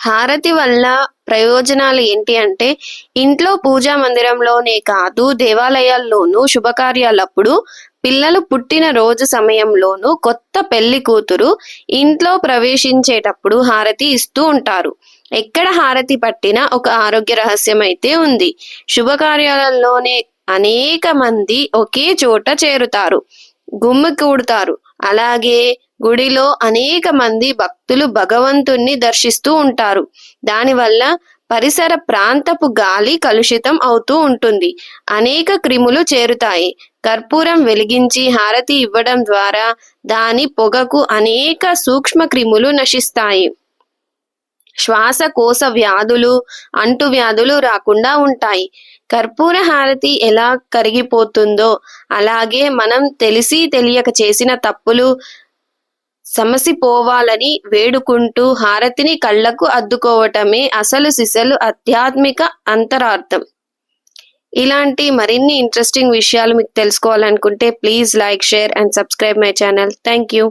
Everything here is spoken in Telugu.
హారతి వల్ల ప్రయోజనాలు ఏంటి అంటే, ఇంట్లో పూజా మందిరంలోనే కాదు దేవాలయాల్లోనూ శుభకార్యాలప్పుడు, పిల్లలు పుట్టిన రోజు సమయంలోనూ, కొత్త పెళ్లి కూతురు ఇంట్లో ప్రవేశించేటప్పుడు హారతి ఇస్తూ ఉంటారు. ఎక్కడ హారతి పట్టినా ఒక ఆరోగ్య రహస్యం అయితే ఉంది. శుభకార్యాలలోనే అనేక మంది ఒకే చోట చేరుతారు, గుమికూడతారు. అలాగే గుడిలో అనేక మంది భక్తులు భగవంతుణ్ణి దర్శిస్తూ ఉంటారు. దానివల్ల పరిసర ప్రాంతపు గాలి కలుషితం అవుతూ ఉంటుంది. అనేక క్రిములు చేరుతాయి. కర్పూరం వెలిగించి హారతి ఇవ్వడం ద్వారా దాని పొగకు అనేక సూక్ష్మ క్రిములు నశిస్తాయి. శ్వాసకోశ వ్యాధులు, అంటువ్యాధులు రాకుండా ఉంటాయి. కర్పూర హారతి ఎలా కరిగిపోతుందో అలాగే మనం తెలిసి తెలియక చేసిన తప్పులు సమసిపోవాలని వేడుకుంటూ హారతిని కళ్ళకు అద్దుకోవటమే అసలు సిసలు ఆధ్యాత్మిక అంతరార్థం. ఇలాంటి మరిన్ని ఇంట్రెస్టింగ్ విషయాలు మీకు తెలుసుకోవాలనుకుంటే please like, share and subscribe my channel. Thank you.